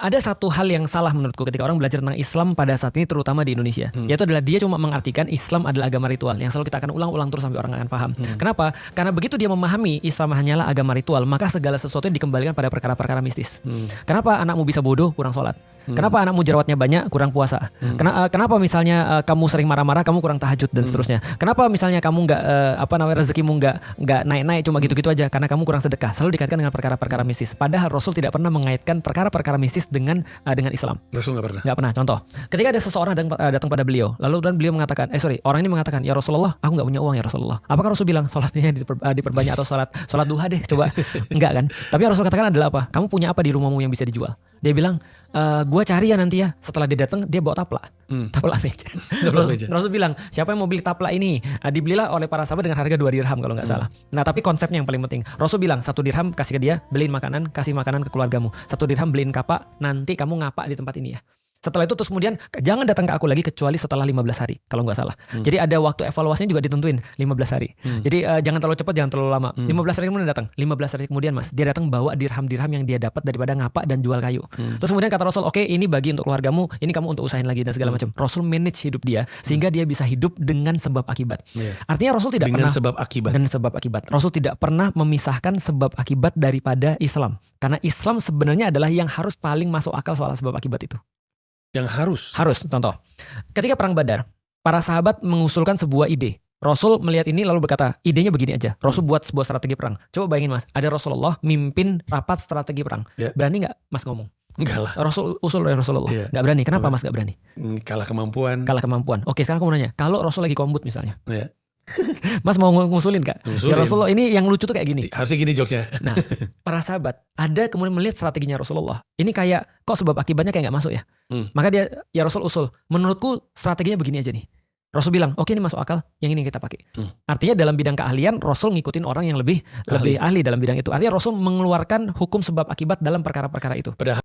Ada satu hal yang salah menurutku ketika orang belajar tentang Islam pada saat ini, terutama di Indonesia. Yaitu adalah dia cuma mengartikan Islam adalah agama ritual, yang selalu kita akan ulang-ulang terus sampai orang akan paham. Kenapa? Karena begitu dia memahami Islam hanyalah agama ritual, maka segala sesuatu dikembalikan pada perkara-perkara mistis. Kenapa anakmu bisa bodoh, kurang sholat? Kenapa anakmu jerawatnya banyak, kurang puasa? Kenapa misalnya kamu sering marah-marah, kamu kurang tahajud dan seterusnya? Kenapa misalnya kamu nggak rezekimu nggak naik-naik, cuma gitu-gitu aja? Karena kamu kurang sedekah. Selalu dikaitkan dengan perkara-perkara mistis. Padahal Rasul tidak pernah mengaitkan perkara-perkara mistis dengan Islam. Rasul nggak pernah. Nggak pernah. Contoh, ketika ada seseorang datang pada beliau, lalu dan beliau mengatakan, orang ini mengatakan, ya Rasulullah, aku nggak punya uang ya Rasulullah. Apakah Rasul bilang sholatnya diperbanyak atau sholat duha deh, coba? Enggak kan? Tapi Rasul katakan adalah apa? Kamu punya apa di rumahmu yang bisa dijual? Dia bilang, gua cari ya nanti ya. Setelah dia datang, dia bawa taplak. Taplak meja. Rasul bilang, siapa yang mau beli taplak ini? Dibelilah oleh para sahabat dengan harga 2 dirham kalau nggak salah. Nah, tapi konsepnya yang paling penting. Rasul bilang, 1 dirham kasih ke dia, beliin makanan, kasih makanan ke keluargamu. 1 dirham beliin kapak, nanti kamu ngapak di tempat ini ya. Setelah itu terus kemudian jangan datang ke aku lagi kecuali setelah 15 hari kalau nggak salah. Jadi ada waktu evaluasinya juga ditentuin 15 hari. Jadi jangan terlalu cepat, jangan terlalu lama. 15 hari kemudian datang. 15 hari kemudian Mas, dia datang bawa dirham-dirham yang dia dapat daripada ngapak dan jual kayu. Terus kemudian kata Rasul, oke, ini bagi untuk keluargamu, ini kamu untuk usahain lagi dan segala macam. Rasul manage hidup dia sehingga dia bisa hidup dengan sebab akibat. Artinya Rasul tidak dengan pernah sebab akibat. Rasul tidak pernah memisahkan sebab akibat daripada Islam. Karena Islam sebenarnya adalah yang harus paling masuk akal soal sebab akibat itu. Yang harus. Contoh, ketika perang Badar, para sahabat mengusulkan sebuah ide. Rasul melihat ini lalu berkata, idenya begini aja. Rasul buat sebuah strategi perang. Coba bayangin Mas, ada Rasulullah mimpin rapat strategi perang. Berani nggak Mas ngomong? Enggak lah. Rasul usul dari Rasulullah. Nggak berani. Kenapa Mas nggak berani? Kalah kemampuan. Oke, sekarang aku mau nanya, kalau Rasul lagi kombut misalnya, Mas mau ngusulin gak? Ya Rasulullah, ini yang lucu tuh kayak gini. Harusnya gini jokesnya. Nah, para sahabat ada kemudian melihat strateginya Rasulullah. Ini kayak kok sebab akibatnya kayak gak masuk ya? Maka dia, ya Rasul usul, menurutku strateginya begini aja nih. Rasul bilang, oke, ini masuk akal, yang ini kita pakai. Artinya dalam bidang keahlian Rasul ngikutin orang yang lebih ahli dalam bidang itu. Artinya Rasul mengeluarkan hukum sebab akibat dalam perkara-perkara itu.